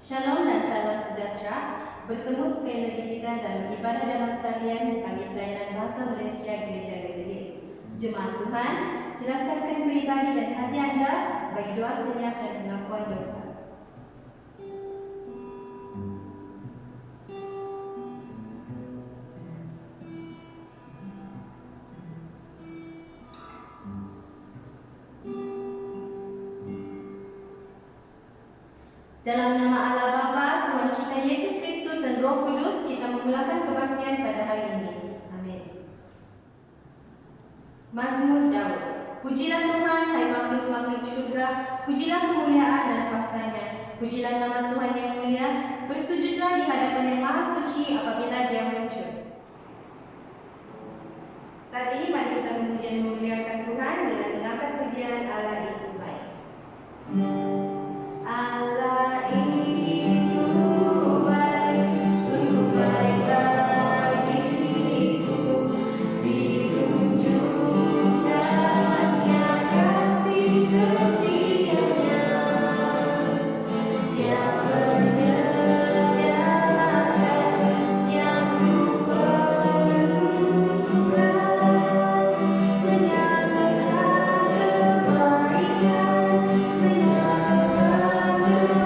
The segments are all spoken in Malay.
Shalom dan salam sejahtera. Bertemu sekali lagi kita dalam ibadah dalam talian bagi pelayanan bahasa Malaysia Gereja Metodis. Jemaat Tuhan, silakan pribadi dan hati Anda bagi doa senyap dan pengakuan dosa. Dalam nama Allah Bapa, Tuhan kita Yesus Kristus dan Roh Kudus, kita memulakan kebaktian pada hari ini. Amin. Mazmur Daud. Pujilah Tuhan, hai makhluk-makhluk syurga, pujilah kemuliaan dan kuasa-Nya. Pujilah nama Tuhan yang mulia, bersujudlah di hadapan yang maha suci apabila Dia muncul. Saat ini mari kita memuji dan memuliakan Tuhan dengan mengangkat pujian Allah itu baik. Allah itu baik, sungguh baik bagiku, ditunjukkannya kasih setianya, yang menyediakan yang ku perlukan, menyatakan kebaikan, menyatakan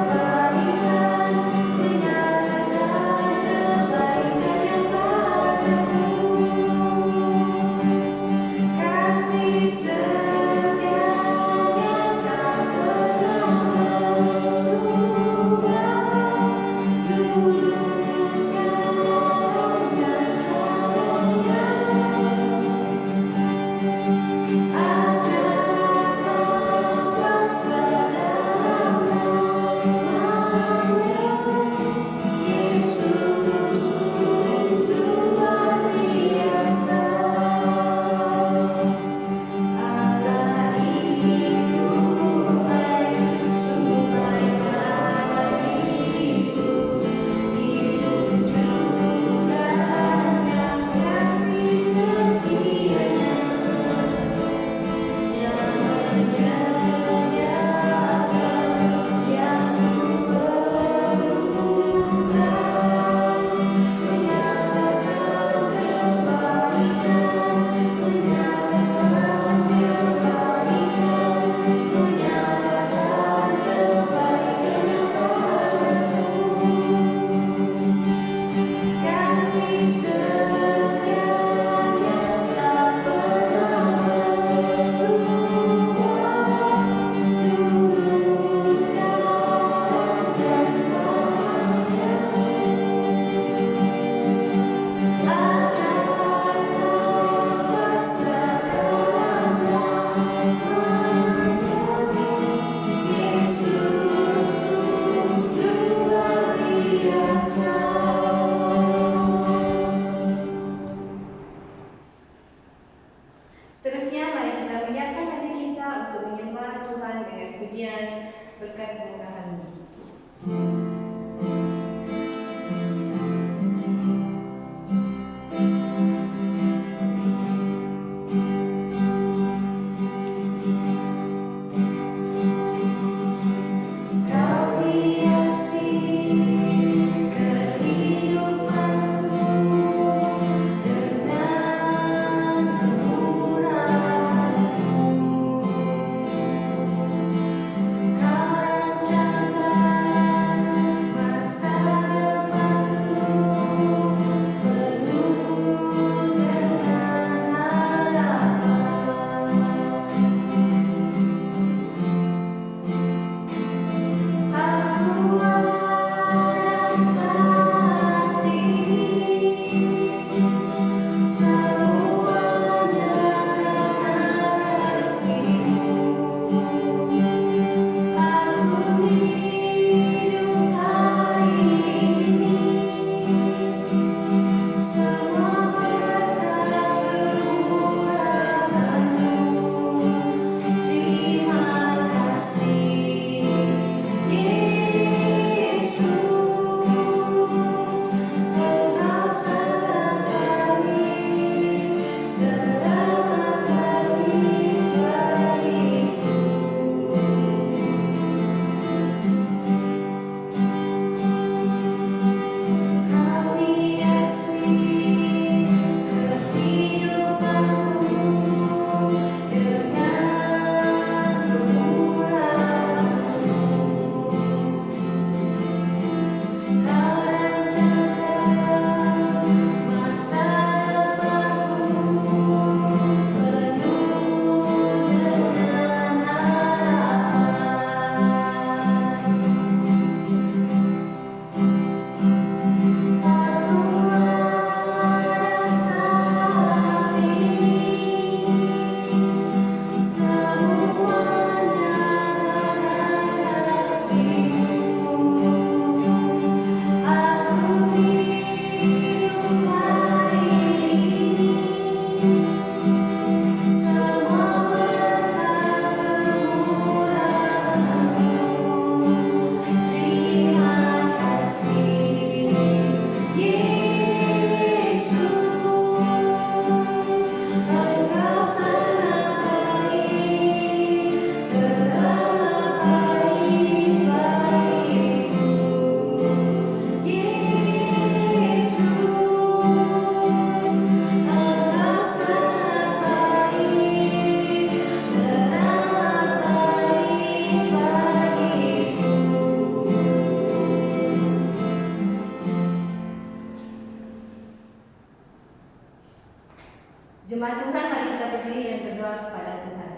Jemaat Tuhan, mari kita berdiri dan berdoa kepada Tuhan.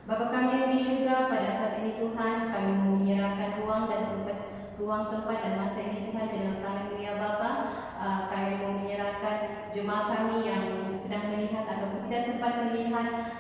Bapa kami yang di syurga, pada saat ini Tuhan, kami mau menyerahkan ruang tempat dan masa ini Tuhan ke dalam tangan-Mu ya Bapa. Kami mau menyerahkan jemaat kami yang sedang melihat ataupun tidak sempat melihat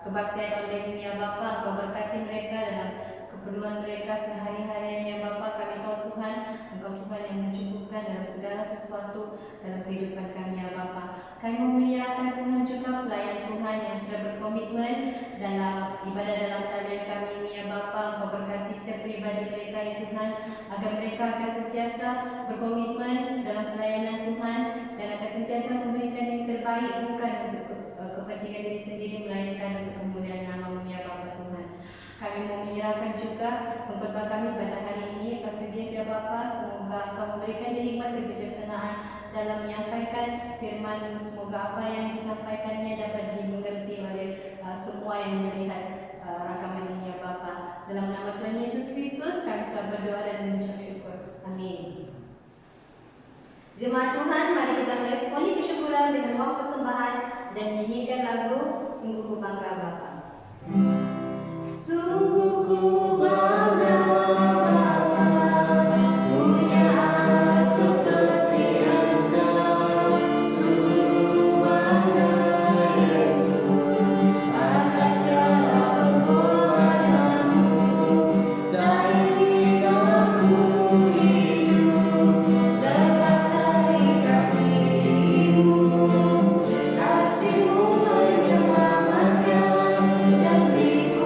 kebaktian online ya Bapa. Engkau berkati mereka dalam keperluan mereka sehari-harian ya Bapa. Kami tahu Tuhan, Engkau Tuhan yang mencukupkan dalam segala sesuatu dalam kehidupan kami ya Bapa. Kami mau menyerahkan Tuhan juga pelayan Tuhan yang sudah berkomitmen dalam ibadah dalam talian kami ini ya Bapa. Engkau berkati setiap pribadi mereka ya Tuhan, agar mereka akan sentiasa berkomitmen dalam pelayanan Tuhan dan akan sentiasa memberikan yang terbaik, bukan untuk kepentingan diri sendiri, melainkan untuk kemuliaan nama-Mu ya Bapa Tuhan. Kami mau menyerahkan juga pengkhotbah kami pada hari ini, Pastor Jeff ya Bapa. Semoga Engkau memberikan dia hikmat kebijaksanaan dalam menyampaikan firman-Mu. Semoga apa yang disampaikannya dapat dimengerti oleh semua yang melihat rakaman ini ya Bapa. Dalam nama Tuhan Yesus Kristus kami sudah berdoa dan mengucap syukur. Amin. Jemaat Tuhan, mari kita meresponi kesyukuran dengan uang persembahan dan menyanyikan lagu Sungguh Ku Bangga Bapa. Sungguh ku bangga Bapa, punya Allah seperti Engkau. Sungguh ku bangga Yesus, atas segala perbuatanmu. Tak ingin aku hidup lepas dari kasih-Mu. Kasih-Mu menyelamatkan dan beriku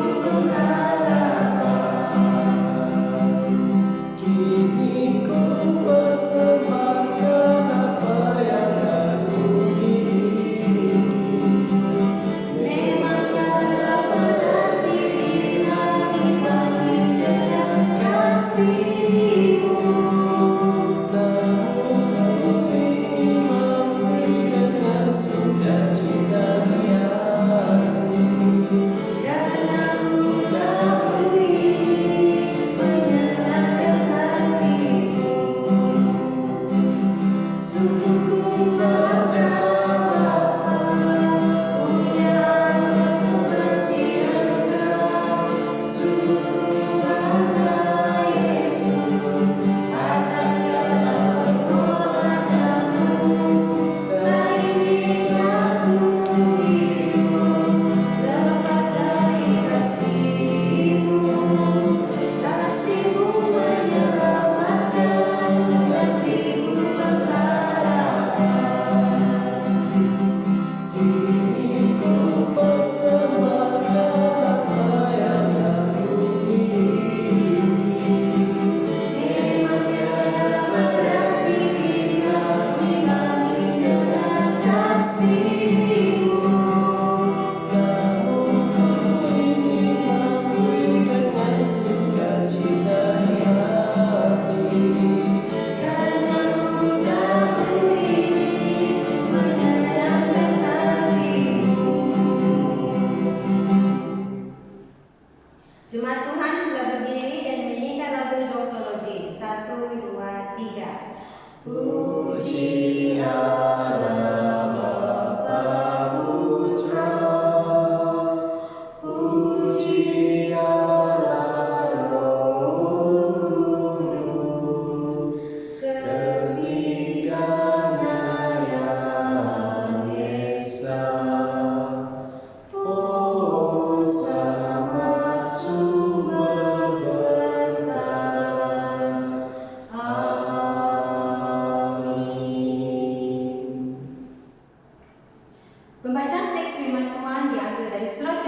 Pembacaan teks firman Tuhan diambil dari surat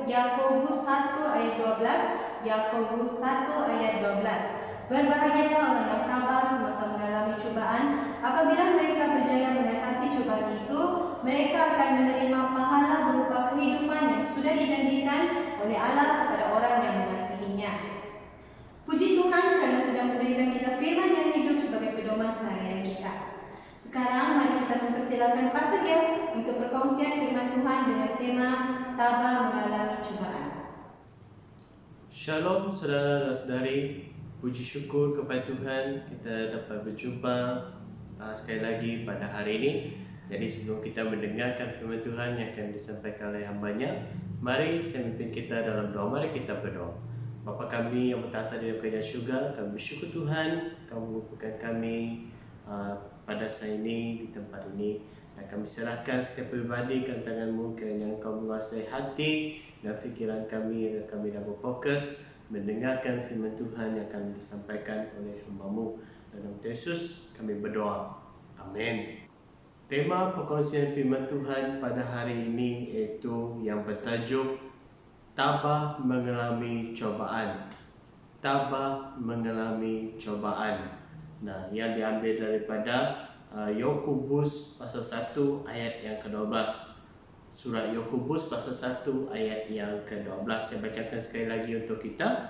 Yakobus 1 ayat 12. Yakobus 1 ayat 12. Berbahagialah orang yang tabah semasa mengalami cubaan. Apabila mereka berjaya mengatasi cubaan itu, mereka akan menerima pahala berupa kehidupan yang sudah dijanjikan oleh Allah kepada orang yang mengasihinya. Puji Tuhan karena sudah memberikan kita firman yang hidup sebagai pedoman seharian kita. Sekarang mari kita mempersilakan Pastor Jeff untuk perkongsian firman Tuhan dengan tema tabah mengalami cubaan. Shalom saudara dan saudari, puji syukur kepada Tuhan kita dapat berjumpa sekali lagi pada hari ini. Jadi sebelum kita mendengarkan firman Tuhan yang akan disampaikan oleh hamba-Nya, mari saya memimpin kita dalam doa. Mari kita berdoa. Bapa kami yang bertata di dalam kerajaan syurga, kami bersyukur Tuhan, Kau mengumpulkan kami pada saat ini, di tempat ini. Dan kami serahkan setiap pribadi ke tangan-Mu, kerana Engkau menguasai hati dan fikiran kami, agar kami dapat berfokus mendengarkan firman Tuhan yang akan disampaikan oleh hamba-Mu. Dalam nama Yesus kami berdoa. Amin. Tema perkongsian firman Tuhan pada hari ini iaitu yang bertajuk Tabah mengalami cobaan. Tabah mengalami cobaan. Nah, yang diambil daripada Yakobus pasal 1 ayat yang ke-12. Surat Yakobus pasal 1 ayat yang ke-12. Saya bacakan sekali lagi untuk kita.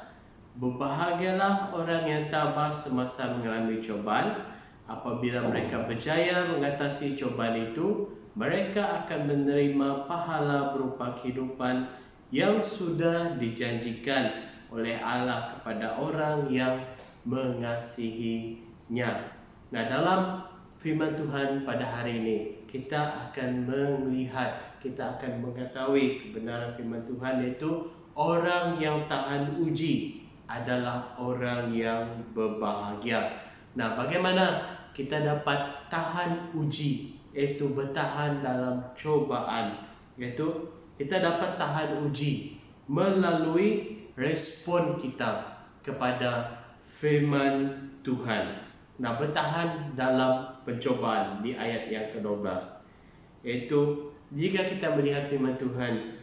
Berbahagialah orang yang tabah semasa mengalami cobaan. Apabila mereka berjaya mengatasi cobaan itu, mereka akan menerima pahala berupa kehidupan yang sudah dijanjikan oleh Allah kepada orang yang mengasihinya. Nah, dalam firman Tuhan pada hari ini, kita akan melihat, kita akan mengetahui kebenaran firman Tuhan, iaitu orang yang tahan uji adalah orang yang berbahagia. Nah, bagaimana kita dapat tahan uji, iaitu bertahan dalam cobaan, iaitu kita dapat tahan uji melalui respon kita kepada firman Tuhan. Nah, bertahan dalam pencobaan di ayat yang ke-12, iaitu jika kita melihat firman Tuhan,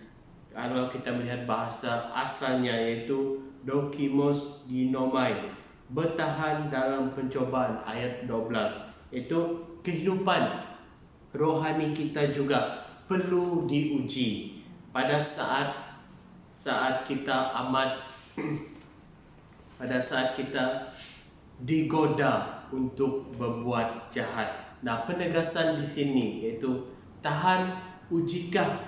kalau kita melihat bahasa asalnya iaitu dokimos ginomai, bertahan dalam pencobaan, ayat 12, itu kehidupan rohani kita juga perlu diuji pada saat kita pada saat kita digoda untuk berbuat jahat. Nah, penegasan di sini iaitu tahan ujikah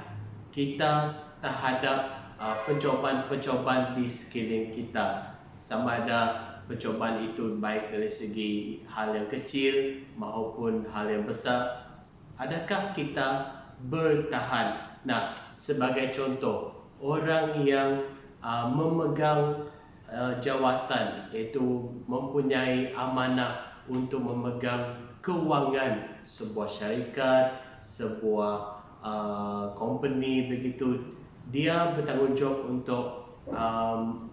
kita terhadap pencobaan-pencobaan di sekeliling kita, sama ada pencobaan itu baik dari segi hal yang kecil maupun hal yang besar. Adakah kita bertahan? Nah, sebagai contoh, orang yang memegang jawatan, iaitu mempunyai amanah untuk memegang kewangan sebuah syarikat, sebuah company begitu, dia bertanggungjawab untuk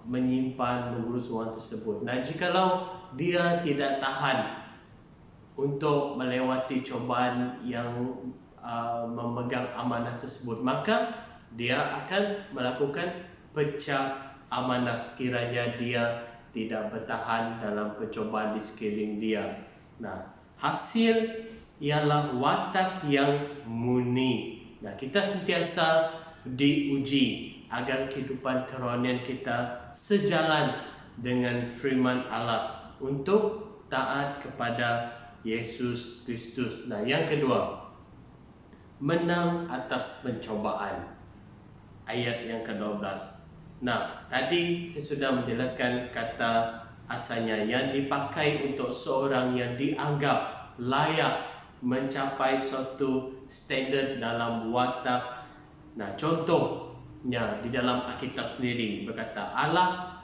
menyimpan, mengurus wang tersebut. Nah, jikalau dia tidak tahan untuk melewati cobaan yang memegang amanah tersebut, maka dia akan melakukan pecah amanah sekiranya dia tidak bertahan dalam pencobaan di sekeliling dia. Nah, hasil ialah watak yang murni. Nah, kita sentiasa diuji agar kehidupan kerohanian kita sejalan dengan firman Allah untuk taat kepada Yesus Kristus. Nah, yang kedua, menang atas pencobaan, ayat yang ke-12. Nah, tadi saya sudah menjelaskan kata asalnya yang dipakai untuk seorang yang dianggap layak mencapai suatu standard dalam watak. Nah, contohnya di dalam Alkitab sendiri berkata Allah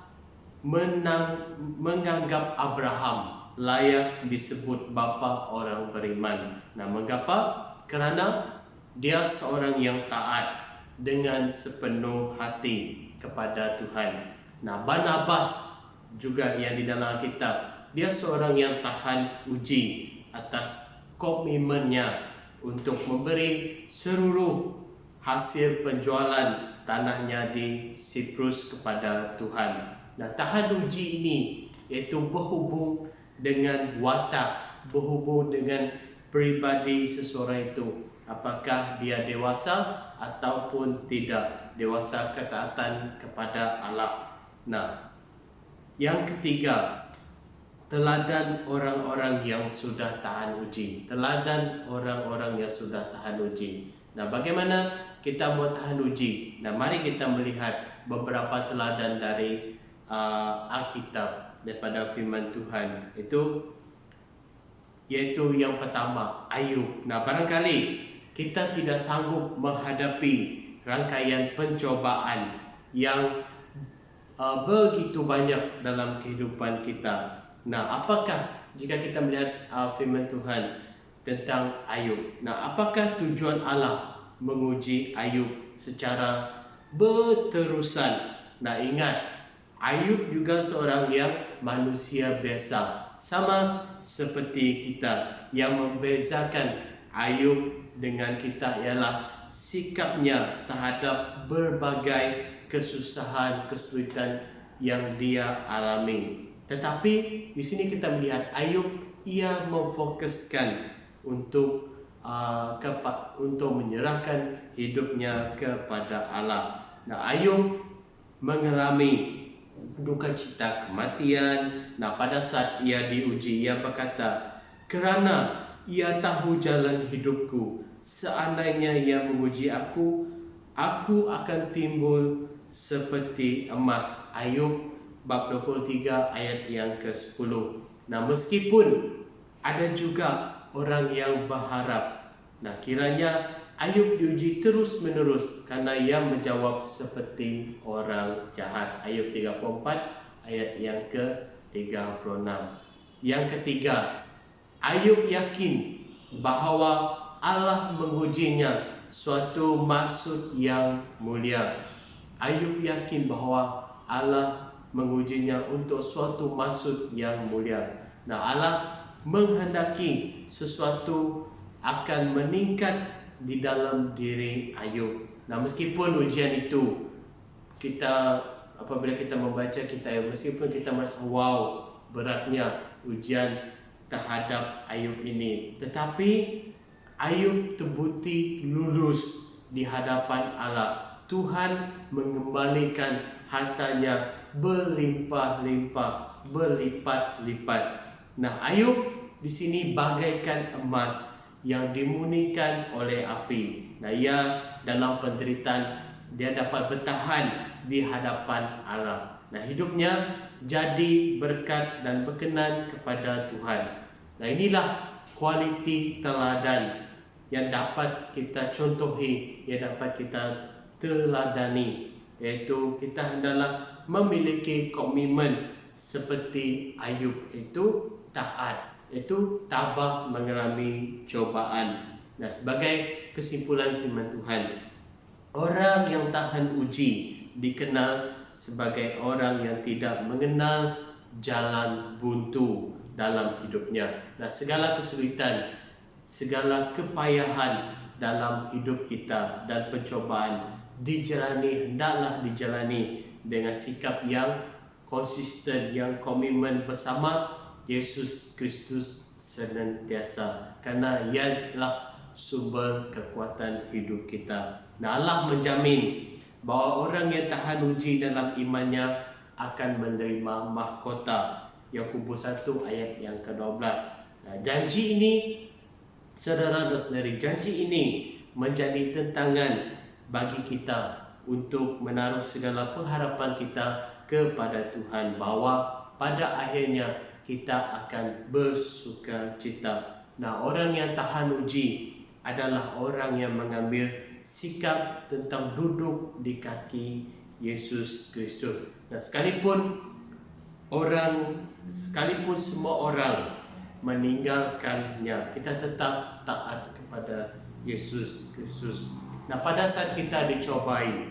menganggap Abraham layak disebut bapa orang beriman. Nah, mengapa? Kerana dia seorang yang taat dengan sepenuh hati kepada Tuhan. Nah, Barnabas juga yang di dalam Alkitab, dia seorang yang tahan uji atas komitmennya untuk memberi seluruh hasil penjualan tanahnya di Siprus kepada Tuhan. Nah, tahan uji ini iaitu berhubung dengan watak, berhubung dengan pribadi seseorang itu, apakah dia dewasa ataupun tidak dewasa ketaatan kepada Allah. Nah, yang ketiga, teladan orang-orang yang sudah tahan uji. Teladan orang-orang yang sudah tahan uji. Nah, bagaimana kita mau tahan uji? Nah, mari kita melihat beberapa teladan dari Alkitab, daripada firman Tuhan. Itu Iaitu yang pertama, Ayub. Nah, barangkali kita tidak sanggup menghadapi rangkaian pencobaan yang begitu banyak dalam kehidupan kita. Nah, apakah jika kita melihat firman Tuhan tentang Ayub? Nah, apakah tujuan Allah menguji Ayub secara berterusan? Nah, ingat, Ayub juga seorang yang manusia biasa, sama seperti kita. Yang membezakan Ayub dengan kita ialah sikapnya terhadap berbagai kesusahan, kesulitan yang dia alami. Tetapi di sini kita melihat Ayub, ia memfokuskan untuk menyerahkan hidupnya kepada Allah. Nah, Ayub mengalami duka cita kematian. Nah, pada saat ia diuji, ia berkata, kerana ia tahu jalan hidupku, seandainya ia menguji aku, aku akan timbul seperti emas. Ayub bab 23 ayat yang ke-10. Nah, meskipun ada juga orang yang berharap, nah, kiranya Ayub diuji terus menerus karena ia menjawab seperti orang jahat. Ayub 34 ayat yang ke-36. Yang ketiga, Ayub yakin bahawa Allah mengujinya suatu maksud yang mulia. Ayub yakin bahawa Allah mengujinya untuk suatu maksud yang mulia. Nah, Allah menghendaki sesuatu akan meningkat di dalam diri Ayub. Nah, meskipun ujian itu apabila kita membaca meskipun kita merasa wow, beratnya ujian terhadap Ayub ini, tetapi Ayub terbukti lulus di hadapan Allah. Tuhan mengembalikan hartanya berlimpah-limpah, berlipat-lipat. Nah, Ayub di sini bagaikan emas yang dimurnikan oleh api. Nah, ia dalam penderitaan dia dapat bertahan di hadapan Allah. Nah, hidupnya jadi berkat dan berkenan kepada Tuhan. Nah, inilah kualiti teladan yang dapat kita contohi, yang dapat kita teladani, iaitu kita hendaklah memiliki komitmen seperti Ayub, itu taat, itu tabah mengalami cobaan. Nah, sebagai kesimpulan firman Tuhan, orang yang tahan uji dikenal sebagai orang yang tidak mengenal jalan buntu dalam hidupnya. Nah, segala kesulitan, segala kepayahan dalam hidup kita dan pencobaan hendaklah dijalani dengan sikap yang konsisten, yang komitmen bersama Yesus Kristus senantiasa, karena ialah sumber kekuatan hidup kita. Nah, Allah menjamin bahawa orang yang tahan uji dalam imannya akan menerima mahkota. Yakobus 1 ayat yang ke-12. Nah, janji ini, saudara dan saudari, janji ini menjadi tentangan bagi kita untuk menaruh segala pengharapan kita kepada Tuhan, bahawa pada akhirnya kita akan bersuka cita. Nah, orang yang tahan uji adalah orang yang mengambil sikap tentang duduk di kaki Yesus Kristus. Nah, sekalipun semua orang meninggalkannya, kita tetap taat kepada Yesus Kristus. Nah, pada saat kita dicobai,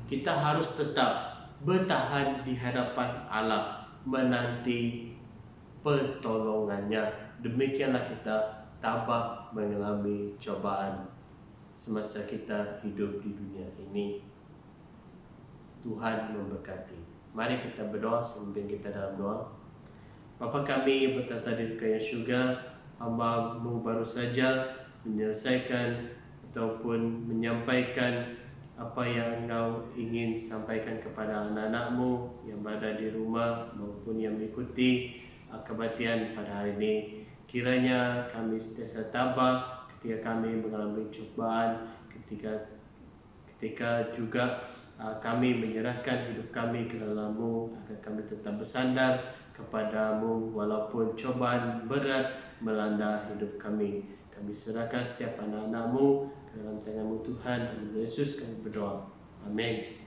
kita harus tetap bertahan di hadapan Allah, menanti pertolongannya. Demikianlah kita tabah mengalami cobaan semasa kita hidup di dunia ini. Tuhan memberkati. Mari kita berdoa, sembah kita dalam doa. Bapa kami yang bertata di yang syurga, hamba-Mu baru saja menyelesaikan ataupun menyampaikan apa yang Engkau ingin sampaikan kepada anak-anak-Mu yang berada di rumah maupun yang mengikuti kebaktian pada hari ini. Kiranya kami sentiasa tabah ketika kami mengalami cobaan, ketika juga kami menyerahkan hidup kami ke dalam-Mu, agar kami tetap bersandar kepada-Mu walaupun cobaan berat melanda hidup kami. Kami serahkan setiap anak-anak-Mu ke dalam tangan-Mu Tuhan. Dalam nama Yesus kami berdoa. Amin.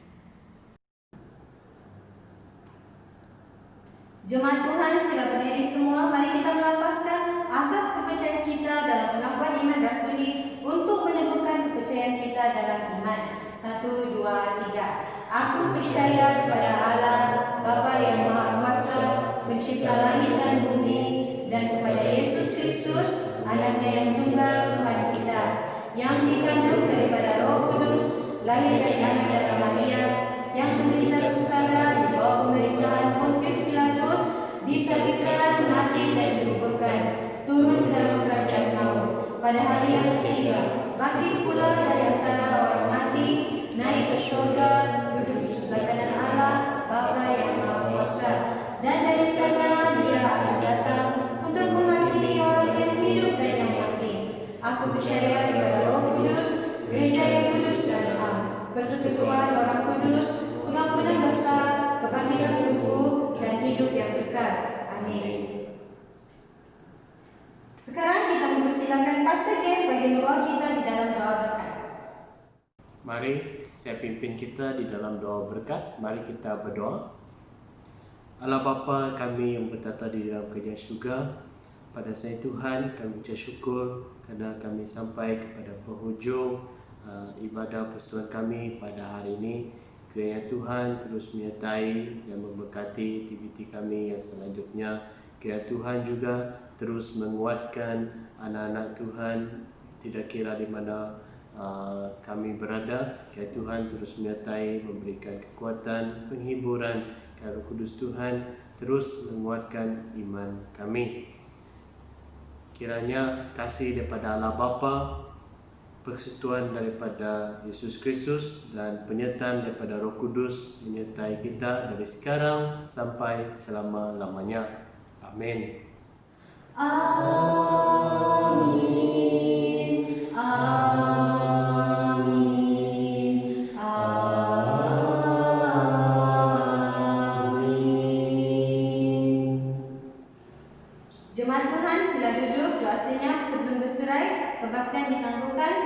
Jemaat Tuhan, sila berdiri semua. Mari kita melafazkan asas kepercayaan kita dalam pengakuan iman rasuli untuk meneguhkan kepercayaan kita dalam iman. 1, 2, 3. Aku percaya kepada Allah, Bapa yang Maha Kuasa, Pencipta langit dan bumi, dan kepada Yesus Kristus, Anaknya yang tunggal, Tuhan kita, yang dikandung daripada Roh Kudus, lahir dari anak darah Maria, yang menderita sengsara di bawah pemerintahan Pontius Pilatus, disalibkan, mati dan dikuburkan, turun ke dalam kerajaan maut, pada hari yang ketiga, bangkit pula dari antara orang mati, naik ke surga, duduk di sebelah kanan Allah, Bapa yang Maha Kuasa, dan dari sana Dia akan datang untuk menghakimi orang yang hidup dan yang mati. Aku percaya kepada Roh Kudus, gereja yang kudus dan am, persekutuan orang kudus, pengampunan dosa, kebangkitan tubuh, dan hidup yang kekal. Amin. Sekarang kita mempersilakan Pastor Kev bagi membawa kita di dalam doa berkat. Mari saya pimpin kita di dalam doa berkat. Mari kita berdoa. Allah Bapa kami yang bertata di dalam kerajaan syurga, pada saya Tuhan kami ucap syukur kerana kami sampai kepada penghujung ibadah persekutuan kami pada hari ini. Kiranya Tuhan terus menyertai dan memberkati aktiviti kami yang selanjutnya. Kiranya Tuhan juga terus menguatkan anak-anak Tuhan tidak kira di mana kami berada. Kiranya Tuhan terus menyertai, memberikan kekuatan, penghiburan. Roh Kudus Tuhan terus menguatkan iman kami. Kiranya kasih daripada Allah Bapa, persekutuan daripada Yesus Kristus dan penyertaan daripada Roh Kudus menyertai kita dari sekarang sampai selama-lamanya. Amin. Amin. Amin. Jemaat Tuhan, sila duduk, doa senyap sebelum berserai, kebaktian ditangguhkan